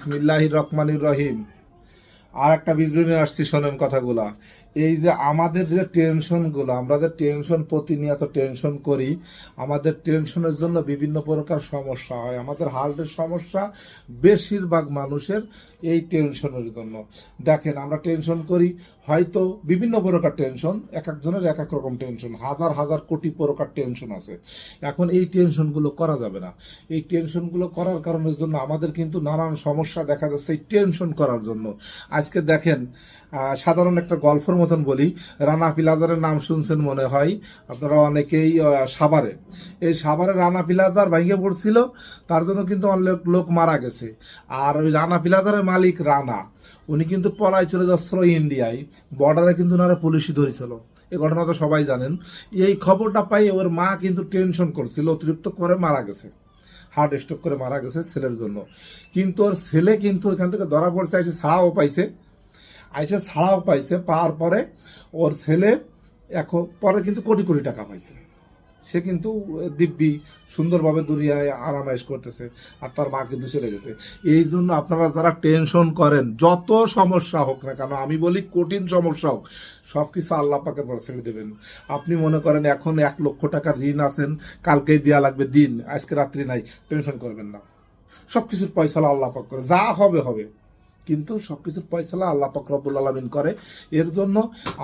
বিসমিল্লাহির রহমানির রহিম। আর একটা ভিডিও নিয়ে আসছি, শোনেন কথাগুলা। এই যে আমাদের যে টেনশনগুলো, আমরা যে টেনশন প্রতিনিয়ত টেনশন করি, আমাদের টেনশনের জন্য বিভিন্ন প্রকার সমস্যা হয়। আমাদের হার্টের সমস্যা বেশিরভাগ মানুষের এই টেনশনের জন্য। দেখেন, আমরা টেনশন করি, হয়তো বিভিন্ন প্রকার টেনশন, এক একজনের এক এক রকম টেনশন, হাজার হাজার কোটি প্রকার টেনশন আছে। এখন এই টেনশনগুলো করা যাবে না। এই টেনশনগুলো করার কারণের জন্য আমাদের কিন্তু নানান সমস্যা দেখা যাচ্ছে এই টেনশন করার জন্য। আজকে দেখেন, সাধারণ একটা গল্পের মতন বলি। রানা প্লাজারের নাম শুনছেন মনে হয় আপনারা অনেকেই। সাভারে, এই সাভারে রানা প্লাজার ভেঙে পড়ছিল, তার জন্য কিন্তু অনেক লোক মারা গেছে। আর ওই রানা প্লাজারের মালিক রানা, উনি কিন্তু পলায় চলে যাচ্ছিল ইন্ডিয়ায়। বর্ডারে কিন্তু ওনারা পুলিশই ধরেছিল। এই ঘটনা তো সবাই জানেন। এই খবরটা পাই ওর মা কিন্তু টেনশন করছিল, অতিরিক্ত করে মারা গেছে, হার্ট স্ট্রোক করে মারা গেছে ছেলের জন্য। কিন্তু ওর ছেলে কিন্তু ওইখান থেকে ধরা পড়ছে, এসে ছাড়াও পাইছে। পাওয়ার পরে ওর ছেলে এখন পরে কিন্তু কোটি কোটি টাকা পাইছে। সে কিন্তু দিব্যি সুন্দরভাবে দুনিয়ায় আরামায়েশ করতেছে, আর তার মা কিন্তু চলে গেছে। এই জন্য আপনারা যারা টেনশন করেন, যত সমস্যা হোক না কেন, আমি বলি কঠিন সমস্যা হোক, সব কিছু আল্লাহ পাকের পর ছেড়ে দেবেন। আপনি মনে করেন এখন 1,00,000 টাকার ঋণ আছেন, কালকেই দেওয়া লাগবে দিন, আজকে রাত্রি নাই, টেনশন করবেন না। সব কিছুর পয়সালা আল্লাহ পাক করে, যা হবে হবে, কিন্তু সবকিছুর পয়সালা আল্লাহ পাক রব্বুল আলামিন করে। এর জন্য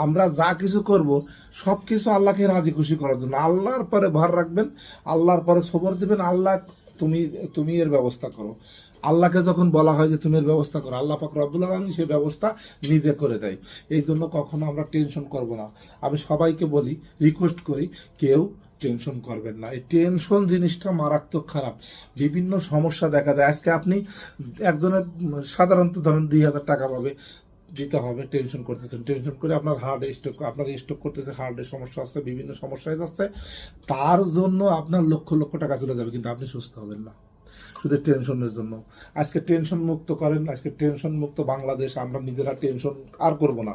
আমরা যা কিছু করব, সব কিছু আল্লাহকে রাজি খুশি করার জন্য। আল্লাহর পরে ভর রাখবেন, আল্লাহর পরে সবর দিবেন। আল্লাহ তুমি এর ব্যবস্থা করো। আল্লাহকে যখন বলা হয় যে তুমি এর ব্যবস্থা করো, আল্লাহ পাক রব্বুল আলামিন সেই ব্যবস্থা নিজে করে দেয়। এই জন্য কখনো আমরা টেনশন করব না। আমি সবাইকে বলি, রিকোয়েস্ট করি, কেউ টেনশন করবেন না। এই টেনশন জিনিসটা মারাত্মক খারাপ, বিভিন্ন সমস্যা দেখা দেয়। আজকে আপনি একজনের সাধারণত ধরেন 2,000 টাকা পাবে, দিতে হবে, টেনশন করতেছেন, টেনশন করে আপনার আপনার স্ট্রোক করতেছে, হার্টের সমস্যা আছে, বিভিন্ন সমস্যা হয়ে যাচ্ছে। তার জন্য আপনার লক্ষ লক্ষ টাকা চলে যাবে, কিন্তু আপনি সুস্থ হবেন না শুধু টেনশনের জন্য। আজকে টেনশন মুক্ত করেন, আজকে টেনশন মুক্ত বাংলাদেশ। আমরা নিজেরা টেনশন আর করব না।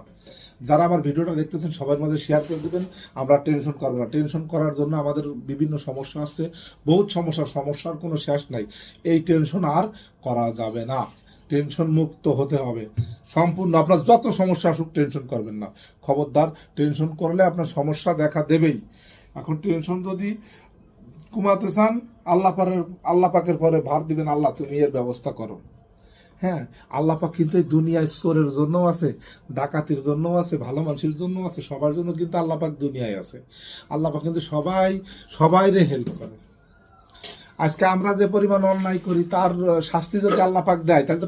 যারা আমার ভিডিওটা দেখতেছেন সবার মাঝে শেয়ার করে দেবেন। আমরা টেনশন করবো না। টেনশন করার জন্য আমাদের বিভিন্ন সমস্যা আছে, বহুত সমস্যার কোনো শেষ নাই। এই টেনশন আর করা যাবে না। টেনশন মুক্ত হতে হবে সম্পূর্ণ। আপনার যত সমস্যা আসুক, টেনশন করবেন না, খবরদার। টেনশন করলে আপনার সমস্যা দেখা দেবেই। এখন টেনশন যদি কমাতে চান, আল্লাহ পাকের পরে ভার দিবেন, আল্লাহ তুমি এর ব্যবস্থা করো। হ্যাঁ, আল্লাহ পাক কিন্তু এই দুনিয়ায় চোরের জন্য আছে, ডাকাতির জন্য আছে, ভালো মানুষের জন্য আছে, সবার জন্য কিন্তু আল্লাহ পাক দুনিয়ায় আছে। আল্লাহ পাক কিন্তু সবাইরে হেল্প করে। আজকে আমরা যে পরিমাণ অন্যায় করি, তার শাস্তি যদি আল্লাহ পাক দেয়, তাহলে